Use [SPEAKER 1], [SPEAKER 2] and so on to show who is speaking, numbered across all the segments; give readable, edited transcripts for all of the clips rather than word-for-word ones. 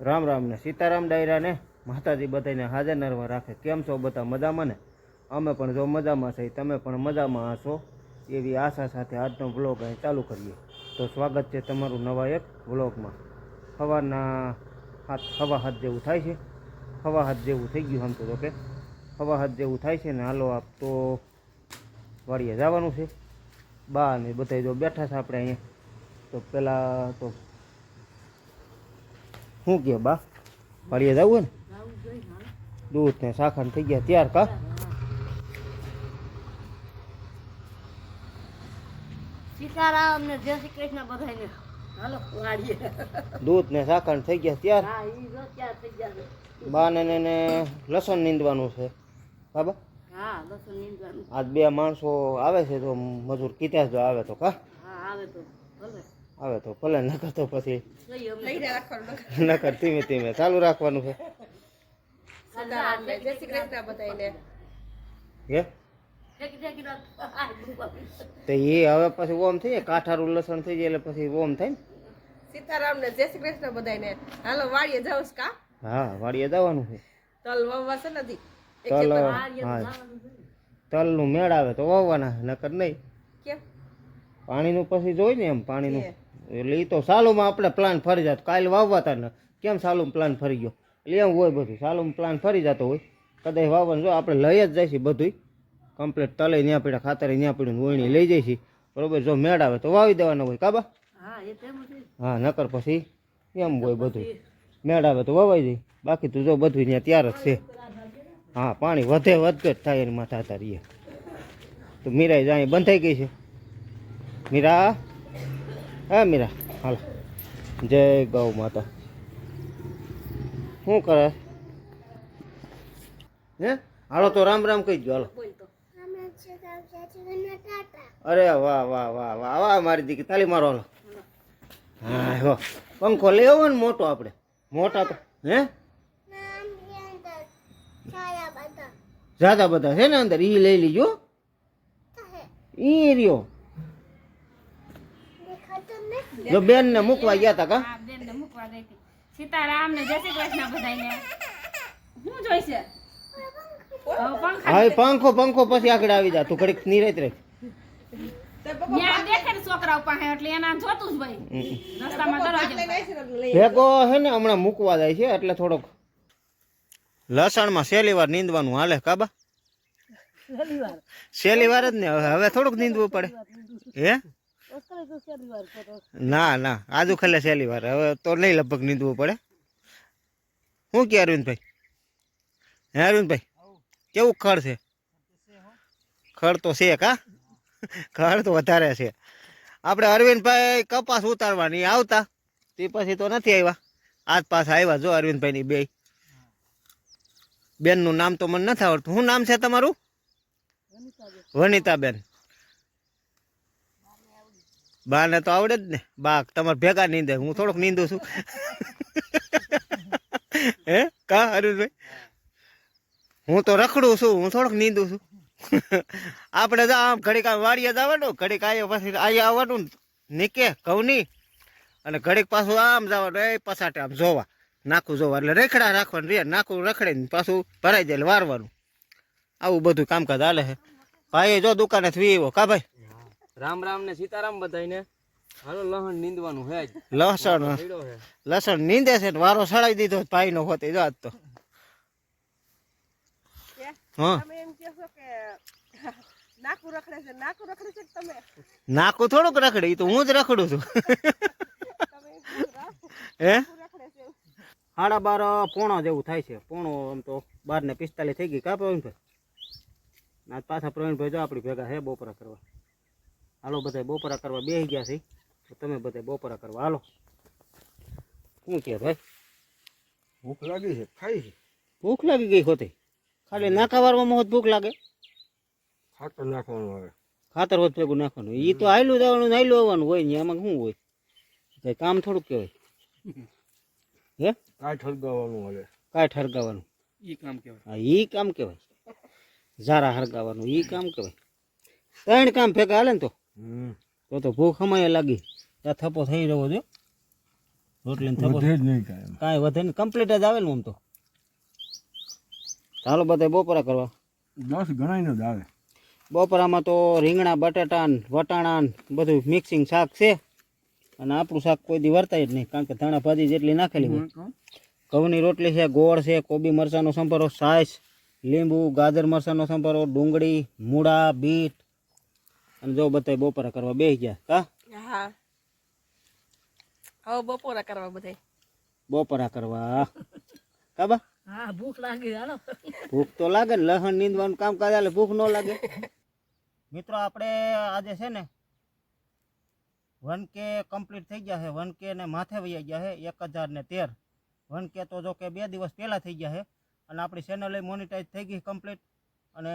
[SPEAKER 1] રામ રામ ને સીતારામ ડાયરા ને માતાજી બધાને હાજર નરવા રાખે। કેમ છો બધા મજામાં ને? અમે પણ જો મજામાં છે, તમે પણ મજામાં હશો એવી આશા સાથે આજનો વ્લોગ અહીં ચાલુ કરીએ। તો સ્વાગત છે તમારું નવા એક વ્લોગમાં। સવારના સવા હાથ જેવું થાય છે, સવા હાથ જેવું થઈ ગયું સમજો તો કે સવા હાથ જેવું થાય છે ને હાલો આપ તો વાડીએ જવાનું છે। બા ને બધા જો બેઠા છે આપણે અહીંયા। તો પેલા તો શું કે બા વાડીએ જવું ને દૂધ ને સાખર થઈ ગયા તૈયાર કા?
[SPEAKER 2] સીતારામ ને જય શ્રી કૃષ્ણ બધાને। હાલો વાડીએ
[SPEAKER 1] દૂધ ને સાખર થઈ ગયા તૈયાર।
[SPEAKER 2] હા ઈ જો તૈયાર થઈ ગયા।
[SPEAKER 1] બા ને લસણ નીંદવાનું છે બાબા।
[SPEAKER 2] હા લસણ નીંદવાનું।
[SPEAKER 1] આજ બે માણસો આવે છે તો મજૂર કીધા જો આવે તો કા?
[SPEAKER 2] હા આવે તો ભલે
[SPEAKER 1] આવે તો ભલે, નકર તો પછી
[SPEAKER 2] લઈ અમને
[SPEAKER 1] નકર ધીમે ધીમે ચાલુ રાખવાનું છે।
[SPEAKER 2] સીતારામ ને જય શ્રી કૃષ્ણ બધાને।
[SPEAKER 1] હે તો એ હવે પછી ઓમ થઈ જાય, કાઠારું લસણ થઈ જાય એટલે પછી ઓમ થાય ને।
[SPEAKER 3] સીતારામ ને જય શ્રી કૃષ્ણ બધાને। હાલો વાડીએ જાવ કા?
[SPEAKER 1] હા વાડીએ જવાનું છે।
[SPEAKER 3] તલ વાવવા છે નથી
[SPEAKER 1] તલ હા તલનું મેળ આવે તો વાવવાના, નકર નહીં।
[SPEAKER 3] કેમ?
[SPEAKER 1] પાણીનું પછી જોઈ ને એમ પાણીનું એટલે એ તો સાલુમાં આપણે પ્લાન ફરી જતો। કાલે વાવવાતા ને કેમ સાલુમાં પ્લાન ફરી ગયો એટલે એમ હોય બધું, સાલુમાં પ્લાન ફરી જતો હોય કદાચ વાવવાનું જો આપણે લઈ જ જાય છે બધું કમ્પ્લીટ। તલે ત્યાં પડ્યા, ખાતરે ત્યાં પડ્યું, વોયણી લઈ જાય છે બરોબર। જો મેળ આવે તો વાવી દેવાના હોય કાબા?
[SPEAKER 2] હા એ તેમ જ
[SPEAKER 1] હા નકર પછી એમ હોય બધું, મેળ આવે તો વવાઈ જાય, બાકી તો જો બધું ત્યાં તૈયાર જ છે। હા પાણી વધે વધઘટ થાય એની માથા હતા રહીએ તો મીરા જાય બંધાઈ ગઈ છે। મીરા હા મીરા હાલો જય ગૌ માતા। શું કરે હે? હાલો તો રામ રામ કહી દો હાલો। અરે વાહ વાહ વાહ વાહ વાહ મારી દીકરી, તાલી મારો હાલો। હા હો પંખો લઈ આવો ને મોટો આપણે, મોટા તો હે જ્યાદા બધા છે ને અંદર, ઈ લઈ લીજો ઈ રહ્યો। જો બેન ને મૂકવા ગયા તા કા?
[SPEAKER 4] હા બેન ને મૂકવા ગઈ હતી। સીતારામ ને જય શ્રી કૃષ્ણ બધાને। શું જોઈશે?
[SPEAKER 1] હા એ પંખો પંખો પછી આગળ આવી જા, તું ઘડીક નિરાત રહે।
[SPEAKER 4] ત્યાં દેખે ને છોકરાઓ પાસે એટલે એના જોતું જ ભાઈ રસ્તામાં દરવાજે
[SPEAKER 1] ભેગો હે ને હમણાં મૂકવા જાય છે એટલે થોડોક લસણમાં છેલ્લી વાર નીંદવાનું હાલે કાબા? છેલ્લી વાર જ ને, હવે થોડુંક નીંદવું પડે હે? ના ના આજુ ખાલે છેલ્લી વાર, હવે તો નહીં લગભગ નીંદવું પડે। શું કે અરવિંદભાઈ? હે અરવિંદભાઈ કેવું ખડ છે? ખડ તો છે કા? ખડ તો વધારે છે। આપણે અરવિંદભાઈ કપાસ ઉતારવાની આવતા તે પછી તો નથી આવ્યા, આજ પાછા આવ્યા જો અરવિંદભાઈની બે બેનનું નામ તો મને નથી આવડતું। શું નામ છે તમારું? વનિતાબેન। બા ને તો આવડે જ ને, બા તમારે ભેગા નીંદે, હું થોડોક નીંદું છું હે કા અરવિંદભાઈ? હું તો રખડું છું, હું થોડોક નીંદું છું આપણે તો આમ ઘડીક આમ વાડીએ જવાનું, ઘડીક આવ્યો પછી અહીંયા આવવાનું નીકે ઘઉંની, અને ઘડીક પાછું આમ જવાનું એ પછાટે આમ જોવા નાખું જોવા એટલે રેખડા રાખવાનું રે, નાખું રખડે ને પાછું ભરાઈ જાય એટલે વારવાનું, આવું બધું કામકાજ હાલે છે। ભાઈ જો દુકાને થી આવ્યો કા ભાઈ?
[SPEAKER 5] રામ રામ ને સીતારામ બધાને। હાલો લસણ નીંદવાનું હે જ,
[SPEAKER 1] લસણ નીંદે છે ને વારો સડાઈ દીધો ભાઈ નો હોતે જો આજ તો। હા
[SPEAKER 3] તમે એમ કહો કે નાકુ રખડે છે, નાકુ રખડે છે કે તમે?
[SPEAKER 1] નાકું થોડુંક રખડે, ઈ તો હું જ રખડું છું
[SPEAKER 3] તમે એમ કહો
[SPEAKER 1] હે?
[SPEAKER 3] રખડે છે
[SPEAKER 1] 12:30 પોણા જેવું થાય છે, પોણો આમ તો 12:45 થઈ ગઈ કા પ્રવીણભાઈ? આજ પાછા પ્રવીણભાઈ જો આપણી ભેગા હે બપોરા કરવા। હાલો બધા બપોરા કરવા બેસી ગયા છે તો તમે બધા બપોરા કરવા હાલો। શું કે ભાઈ?
[SPEAKER 5] ભૂખ લાગી છે, ખાઈ છે?
[SPEAKER 1] ભૂખ લાગી ગઈ હોતી? ખાલી નાકા વારવામાં હોત ભૂખ લાગે?
[SPEAKER 5] ખાતર નાખવાનું આવે,
[SPEAKER 1] ખાતર હોત ભેગું નાખવાનું, એ તો હાયલું જવાનું હાયલું આવવાનું હોય ને, એમાં શું હોય? કઈ કામ થોડુંક કહેવાય હે?
[SPEAKER 5] કાંઈ ઠરગાવવાનું આવે,
[SPEAKER 1] કાંઈ ઠરગાવાનું
[SPEAKER 5] ઈ કામ કહેવાય।
[SPEAKER 1] હા ઈ કામ કહેવાય, ઝારા હરગાવાનું ઈ કામ કહેવાય। ત્રણ કામ ભેગા હાલે ને તો તો ભૂખ અમાય લાગી ત્યાં થપ્પો થઈ રહ્યો છો રોટલી થપો
[SPEAKER 6] વધે જ નહીં કાંઈ
[SPEAKER 1] કાંઈ વધે નહીં, કમ્પ્લીટ જ આવે ને આમ તો. ચાલો બધા બપોરા કરવા.
[SPEAKER 6] 10 ગણાઈને જ આવે.
[SPEAKER 1] બપોરામાં તો રીંગણા બટાટા ને વટાણા ને બધું મિક્સિંગ શાક છે, અને આપણું શાક કોઈ દી વર્તાય જ નહીં, કારણ કે ધાણા ભાજી જેટલી નાખેલી હોય. ઘઉંની રોટલી છે, ગોળ છે, કોબી મરચાંનો સંભારો, છાશ, લીંબુ, ગાજર મરચાંનો સંભારો, ડુંગળી, મૂળા, બીટ, અને જો બધા બપોરા કરવા બેસી ગયા. કા
[SPEAKER 3] હા હવે બપોરા કરવા બધાય.
[SPEAKER 1] બપોરા કરવા કાબા
[SPEAKER 2] હા ભૂખ લાગી હાલો
[SPEAKER 1] ભૂખ તો લાગે ને, લસણ નીંદવાનું કામ કાજ એટલે ભૂખ ન લાગે. મિત્રો આપણે આજે છે ને 1K કમ્પ્લીટ થઈ ગયા છે. 1K ને માથે વહી ગયા છે. 1013 1K તો જો કે 2 દિવસ પહેલાં થઈ ગયા છે, અને આપણી ચેનલ મોનિટાઈઝ થઈ ગઈ કમ્પ્લીટ, અને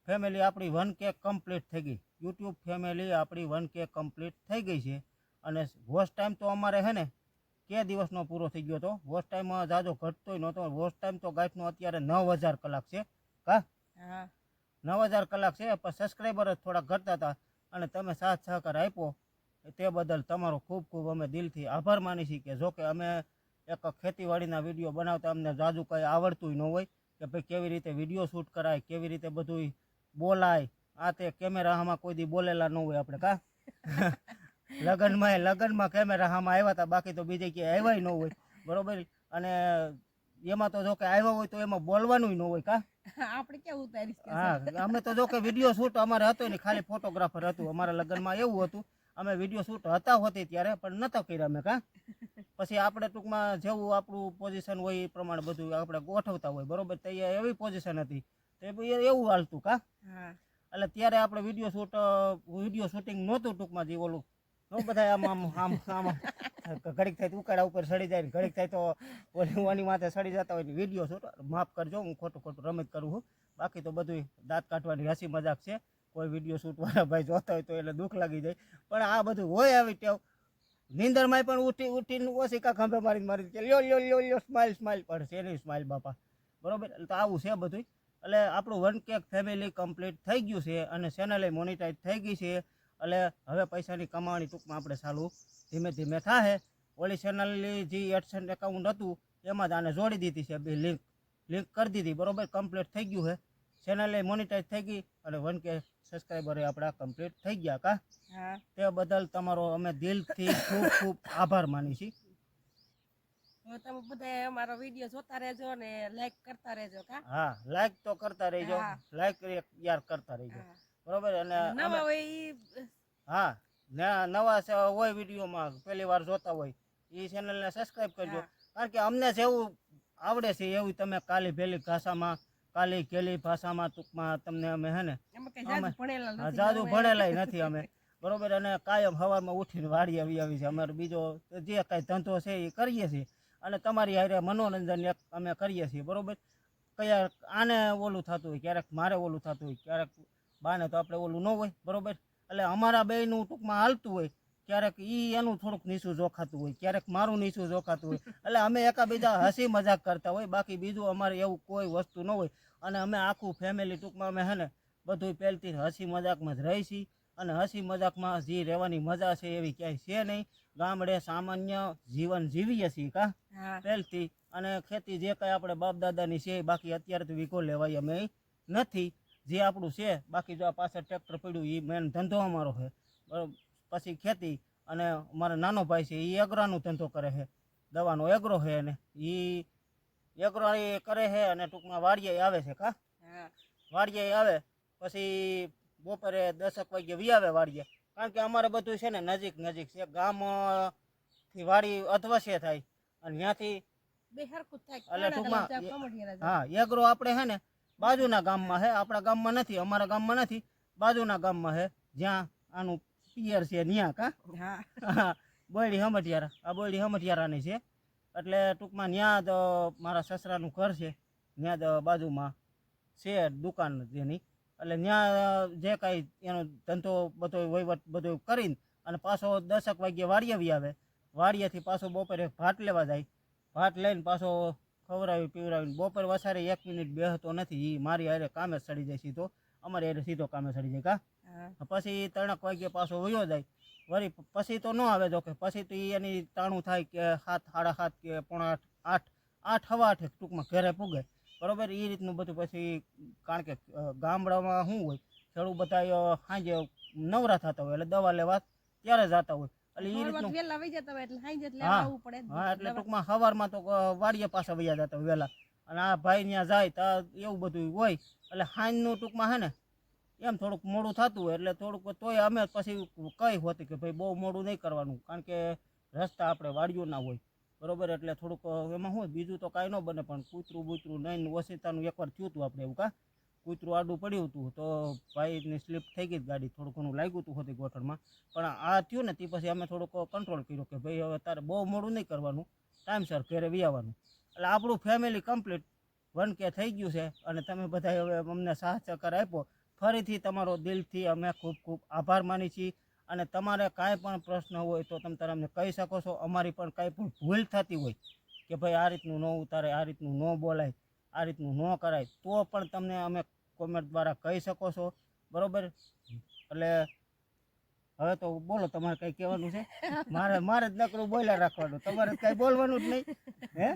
[SPEAKER 1] ફેમિલી આપણી 1K કમ્પ્લીટ થઈ ગઈ. યુટ્યુબ ફેમિલી આપણી 1K કમ્પ્લીટ થઈ ગઈ છે. અને વોચ ટાઈમ તો અમારે છે ને કે દિવસનો પૂરો થઈ ગયો હતો. વોચ ટાઈમ જાજો ઘટતોય નહોતો. વોચ ટાઈમ તો ગાઈટનો અત્યારે 9000 કલાક છે. કા
[SPEAKER 3] હા
[SPEAKER 1] 9000 કલાક છે. પણ સબસ્ક્રાઈબર જ થોડા ઘટતા હતા, અને તમે સાથ સહકાર આપ્યો તે બદલ તમારો ખૂબ ખૂબ અમે દિલથી આભાર માની છીએ. કે જો કે અમે એક ખેતીવાડીના વિડીયો બનાવતા અમને જાજુ કંઈ આવડતું ન હોય, કે ભાઈ કેવી રીતે વિડીયો શૂટ કરાય, કેવી રીતે બધું બોલાય, આ તે કેમેરામાં કોઈ દી બોલેલા ન હોય આપણે. કા લગનમાં કેમેરા હામાં આવ્યા હતા, બાકી તો બીજે ક્યાંય આવ્યા ન હોય, બરોબર. અને એમાં તો જો કે આવ્યા હોય તો એમાં બોલવાનું ન હોય. કા
[SPEAKER 3] આપણે ક્યાં ઉતારીશ કે
[SPEAKER 1] હા, અમે તો જો કે વિડીયો શૂટ અમારે હતો ને, ખાલી ફોટોગ્રાફર હતું. અમારા લગ્નમાં એવું હતું, અમે વિડીયો શૂટ હતા હોતી ત્યારે પણ નતા કર્યા અમે. કા પછી આપણે ટૂંકમાં જેવું આપણું પોઝિશન હોય એ પ્રમાણે બધું આપણે ગોઠવતા હોય, બરોબર. તો એવી પોઝિશન હતી તો એવું હાલતું. કા
[SPEAKER 3] હા
[SPEAKER 1] એટલે ત્યારે આપણે વિડીયો શૂટિંગ નહોતું ટૂંકમાં. જે ઓલું નો બધા આમ આમ આમ આમ ઘડીક થાય તો ઉકાળા ઉપર સડી જાય, ઘડીક થાય તો ઓલી વાની માથે સડી જતા હોય. વિડીયો શૂટ, માફ કરજો હું ખોટું રમત કરું છું, બાકી તો બધું દાંત કાઢવાની હસી મજાક છે. કોઈ વિડીયો શૂટ વાળા ભાઈ જોતા હોય તો એટલે દુઃખ લાગી જાય, પણ આ બધું હોય આવી ટેવ. નીંદરમાં પણ ઉઠીને ઓછી કા ખંભે મારી કે લ્યો લ્યો લ્યો લ્યો સ્માઇલ પણ છે નહીં સ્માઇલ બાપા, બરોબર. એટલે તો આવું છે બધું. એટલે આપણું 1K ફેમિલી કમ્પ્લીટ થઈ ગયું છે, અને ચેનલે મોનિટાઈઝ થઈ ગઈ છે. એટલે હવે પૈસાની કમાણી ટૂંકમાં આપણે ચાલુ ધીમે ધીમે થાય. ઓલી ચેનલની જે એડસેન્ટ એકાઉન્ટ હતું એમાં જ આને જોડી દીધી છે, બે લિંક કરી દીધી, બરોબર. કમ્પ્લીટ થઈ ગયું છે, ચેનલે મોનિટાઈઝ થઈ ગઈ, અને 1K સબસ્ક્રાઈબરે આપણા કમ્પ્લીટ થઈ ગયા. કા
[SPEAKER 3] હા
[SPEAKER 1] તે બદલ તમારો અમે દિલથી ખૂબ ખૂબ આભાર માની છીએ.
[SPEAKER 3] હવે તમે બધા અમારો વિડીયો જોતા રહેજો ને લાઈક કરતા રહેજો. કા
[SPEAKER 1] હા, લાઈક તો કરતા રહેજો,
[SPEAKER 3] હા.
[SPEAKER 1] લાઈક યાર કરતા રહેજો,
[SPEAKER 3] હા.
[SPEAKER 1] બરોબર. અને
[SPEAKER 3] નવા હોય ઈ
[SPEAKER 1] હા, નવા હોય વિડીયોમાં પહેલી વાર જોતા હોય એ ચેનલને સબસ્ક્રાઈબ કરજો.
[SPEAKER 3] હા.
[SPEAKER 1] કારણ કે અમને જેવું આવડે છે એવું તમે કાલી ભેલી ભાષામાં, કાલી કેલી ભાષામાં ટૂંકમાં તમને અમે હે ને
[SPEAKER 3] એમાં કઈ જાદુ ભણેલા નથી.
[SPEAKER 1] જાદુ ભણેલાય નથી અમે, બરોબર. અને કાયમ સવારમાં ઉઠીને વાડી આવી છે. અમારે બીજો જે કાંઈ ધંધો છે એ કરીએ છીએ, અને તમારી હારે મનોરંજન એક અમે કરીએ છીએ, બરોબર. કયા આને ઓલું થતું હોય, ક્યારેક મારે ઓલું થતું હોય, ક્યારેક બાને તો આપણે ઓલું ન હોય, બરોબર. એટલે અમારા બેયનું ટૂંકમાં હાલતું હોય, ક્યારેક એનું થોડુંક નીચું જોખાતું હોય, ક્યારેક મારું નીચું જોખાતું હોય. એટલે અમે એકાબીજા હસી મજાક કરતા હોય, બાકી બીજું અમારે એવું કોઈ વસ્તુ ન હોય. અને અમે આખું ફેમિલી ટૂંકમાં અમે હે ને બધું પહેલથી હસી મજાકમાં જ રહી છીએ, અને હસી મજાકમાં જે રહેવાની મજા છે એવી ક્યાંય છે નહીં. ગામડે સામાન્ય જીવન જીવીએ છીએ. કા
[SPEAKER 3] હા
[SPEAKER 1] પહેલથી. અને ખેતી જે કાંઈ આપણે બાપ દાદાની છે, બાકી અત્યારે તો વીઘો લેવાય અમે નથી. જે આપણું છે, બાકી જો આ પાછળ ટ્રેક્ટર પડ્યું એ મેન ધંધો અમારો છે, બરાબર. પછી ખેતી, અને મારો નાનો ભાઈ છે એ એગ્રોનો ધંધો કરે છે, દવાનો એગ્રો છે, અને એ એગ્રો એ કરે છે, અને ટૂંકમાં વાડીએ આવે છે. કા
[SPEAKER 3] હા
[SPEAKER 1] વાડીએ આવે પછી બપોરે 10 વાગે વી આવે વાડીએ. કારણ કે અમારે બધું છે ને નજીક છે, ગામથી વાડી અધવશ્ય થાય, અને ત્યાંથી
[SPEAKER 3] બે હરખું થાય.
[SPEAKER 1] એટલે ટૂંકમાં
[SPEAKER 3] કમઠિયારા
[SPEAKER 1] હા, એગ્રો આપણે છે ને બાજુના ગામમાં છે, આપણા ગામમાં નથી, અમારા ગામમાં નથી, બાજુના ગામમાં છે, જ્યાં આનું પિયર છે ત્યાં. કા
[SPEAKER 3] હા
[SPEAKER 1] બોયડી હમઠિયારા, આ બોયડી હમઠિયારાની છે. એટલે ટૂંકમાં ત્યાં જ મારા સસરાનું ઘર છે, ત્યાં જ બાજુમાં છે દુકાન જેની. એટલે ત્યાં જે કાંઈ એનો ધંધો બધો વહીવટ બધો કરીને અને પાછો 10 વાગ્યે વાડીએ આવી આવે. વાડીએથી પાછો બપોરે ભાત લેવા જાય, ભાત લઈને પાછો ખવડાવી પીવડાવીને બપોર વસારે 1 મિનિટ બેસતો નથી. એ મારી હારે કામે ચડી જાય સીધો, અમારી હારે સીધો કામે ચડી જાય. કા પછી 3 વાગ્યે પાછો વયો જાય, વળી પછી તો ન આવે જો કે પછી તો ઈ એની તાણું થાય કે 7 7:30 કે 7:45 8 8 સવા 8 ટૂંકમાં ઘરે પૂગે બરોબર એ રીતનું બધું પછી કારણ કે ગામડામાં શું હોય ખેડૂત બધા સાંજે નવરા થતા હોય એટલે દવા લેવા ત્યારે જતા હોય એટલે એ રીતનું
[SPEAKER 3] વેલા વહી જતા હોય એટલે હાંજે એટલે
[SPEAKER 1] હા.
[SPEAKER 3] આવવું પડે જ.
[SPEAKER 1] હા એટલે ટૂંકમાં સવારમાં તો વાડીએ પાછા વયા જતા હોય વહેલા અને આ ભાઈ ત્યાં જાય તો એવું બધું હોય એટલે સાંજનું ટૂંકમાં હે ને એમ થોડુંક મોડું થતું હોય એટલે થોડુંક તોય અમે પછી કઈ હોતી કે ભાઈ બહુ મોડું નહીં કરવાનું કારણ કે રસ્તા આપણે વાડીઓ ના હોય બરોબર એટલે થોડુંક એમાં શું બીજું તો કાંઈ ન બને પણ કૂતરું બૂતરું નહીં ઓછીતાનું એકવાર થયું હતું આપણે એવું કા કૂતરું આડું પડ્યું હતું તો ભાઈની સ્લીપ થઈ ગઈ ગાડી થોડું ઘણું લાગ્યું હતું હોતી ગોઠણમાં પણ આ થયું ને તે પછી અમે થોડુંક કંટ્રોલ કર્યો કે ભાઈ હવે તારે બહુ મોડું નહીં કરવાનું ટાઈમસર ઘરે આવવાનું એટલે આપણું ફેમિલી કમ્પ્લીટ 1K થઈ ગયું છે અને તમે બધા હવે અમને સાથ સહકાર આપ્યો ફરીથી તમારો દિલથી અમે ખૂબ ખૂબ આભાર માની છીએ અને તમારે કાંઈ પણ પ્રશ્ન હોય તો તમે તારે અમને કહી શકો છો અમારી પણ કાંઈ પણ ભૂલ થતી હોય કે ભાઈ આ રીતનું ન ઉતારે આ રીતનું ન બોલાય આ રીતનું ન કરાય તો પણ તમને અમે કોમેન્ટ દ્વારા કહી શકો છો બરોબર એટલે હવે તો બોલો તમારે કંઈ કહેવાનું છે મારે જ નકરું બોલ્યા રાખવાનું તમારે કાંઈ બોલવાનું જ નહીં હે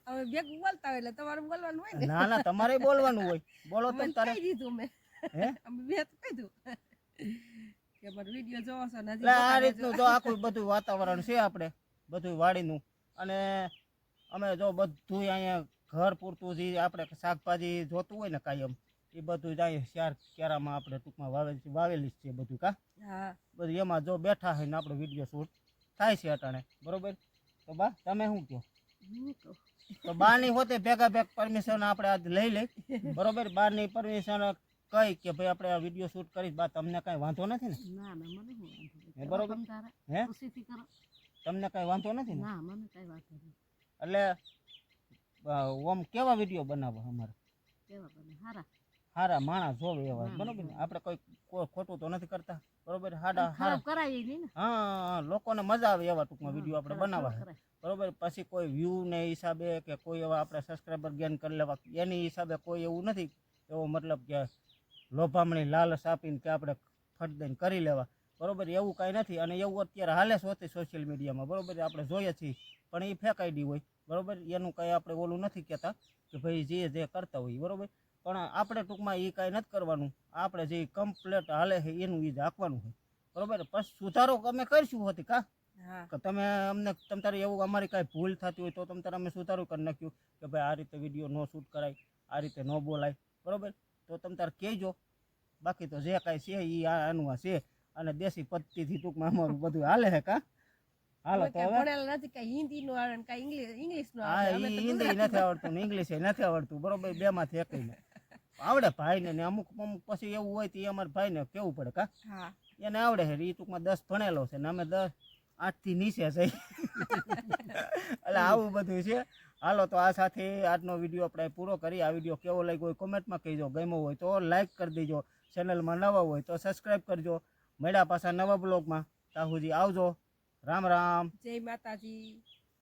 [SPEAKER 3] હવે ભેગું બોલતા હોય એટલે તમારે બોલવાનું હોય ને
[SPEAKER 1] ના તમારે બોલવાનું હોય બોલો
[SPEAKER 3] અમે
[SPEAKER 1] તો તારે
[SPEAKER 3] કહી દીધું મેં
[SPEAKER 1] હે
[SPEAKER 3] અમે બે તો કહી દીધું કે મારો વિડીયો જોવો છો ને હજી
[SPEAKER 1] એટલે આ
[SPEAKER 3] જોતા
[SPEAKER 1] રીતનું
[SPEAKER 3] રહેજો.
[SPEAKER 1] જો આખું બધું વાતાવરણ છે આપણે બધું વાડીનું અને અમે જો બધું અહીંયા ઘર પૂરતું જે આપણે શાકભાજી જોતું હોય ને કાયમ એ બધું જ અહીંયા 4 કેરામાં આપણે ટૂંકમાં વાવેલી જ છે બધું કા
[SPEAKER 3] હા
[SPEAKER 1] બધું એમાં જો બેઠા હોય ને આપણે વિડીયો શૂટ થાય છે અટાણે બરોબર તો બા તમે શું કહો તો બાની હોતે ભેગા ભેગ પરમિશન આપણે આજ લઈ લઈ બરોબર બારની પરમિશન કઈ કે ભાઈ આપણે આ વિડીયો શૂટ કરી બા તમને કાંઈ વાંધો નથી ને
[SPEAKER 2] ના ના મને શું વાંધો નહીં.
[SPEAKER 1] હે, બરોબર
[SPEAKER 2] તમ તારે
[SPEAKER 1] હે
[SPEAKER 2] ખુશીથી કરો.
[SPEAKER 1] તમને કાંઈ વાંધો નથી ને
[SPEAKER 2] ના મને કઈ વાંધો નહીં.
[SPEAKER 1] એટલે ઓમ કેવા વિડીયો બનાવો અમારે
[SPEAKER 2] કેવા બને હારા
[SPEAKER 1] સારા માણસ જોવે એવા બરોબર ને આપણે કોઈ ખોટું તો નથી કરતા બરોબર હાડા
[SPEAKER 2] ખરાબ
[SPEAKER 1] હારા
[SPEAKER 2] કરાવી નહીં ને.
[SPEAKER 1] હા લોકોને મજા આવે એવા ટૂંકમાં વિડીયો આપણે
[SPEAKER 2] ખરાબ
[SPEAKER 1] બનાવવા
[SPEAKER 2] કરાય.
[SPEAKER 1] બરોબર પછી કોઈ વ્યૂ ને હિસાબે કે કોઈ એવા આપણે સબસ્ક્રાઈબર ગેન કરી લેવા એની હિસાબે કોઈ એવું નથી એવો મતલબ કે લોભામણી લાલચ આપીને કે આપણે ફટ દઈને કરી લેવા બરોબર એવું કાંઈ નથી અને એવું અત્યારે હાલે છે હોતી સોશિયલ મીડિયામાં બરોબર આપણે જોઈએ છીએ પણ એ ફેક આઈડી હોય બરોબર એનું કાંઈ આપણે ઓલું નથી કહેતા કે ભાઈ જે કરતા હોય બરોબર પણ આપણે ટૂંકમાં એ કાંઈ નથી કરવાનું આપણે જે કમ્પ્લેટ હાલે છે એનું એ જ રાખવાનું હોય બરોબર પછી સુધારો અમે કરીશું હોતી કા
[SPEAKER 3] હા
[SPEAKER 1] કે તમે અમને તમ તારે એવું અમારી કાંઈ ભૂલ થતી હોય તો તમ તારે અમે સુધારો કરી નાખ્યું કે ભાઈ આ રીતે વિડીયો ન શૂટ કરાય આ રીતે ન બોલાય બરોબર તો તમ તારે કહેજો બાકી તો જે કાંઈ છે એ આનું આ છે અને દેશી પદ્ધતિથી ટૂંકમાં અમારું બધું હાલે છે કા હાલો તો
[SPEAKER 3] કાંઈ
[SPEAKER 1] હવે
[SPEAKER 3] ભણેલા નથી કાંઈ હિન્દી નું આવે ને કાંઈ ઇંગ્લિશ નું
[SPEAKER 1] હા
[SPEAKER 3] આવે
[SPEAKER 1] એ
[SPEAKER 3] અમે તો
[SPEAKER 1] હિન્દી નથી આવડતું ને ઇંગ્લિશ નથી આવડતું બરોબર બેમાંથી એકઈને આવડે ભાઈને ને અમુક અમુક પછી એવું હોય તો એ અમારા ભાઈને કેવું પડે કા
[SPEAKER 3] હા
[SPEAKER 1] એને આવડે છે એ ટૂંકમાં 10 ભણેલો છે ને અમે 8 થી નીચે છે એટલે આવું બધું છે હાલો તો આ સાથે આજનો વિડીયો આપણે પૂરો કરી આ વિડીયો કેવો લાગ્યો હોય કોમેન્ટમાં કહેજો ગમ્યો હોય તો લાઈક કરી દેજો ચેનલમાં નવા હોય તો સબસ્ક્રાઈબ કરજો મળ્યા પાછા નવા બ્લોગમાં તાહુજી આવજો રામ રામ
[SPEAKER 3] જય માતાજી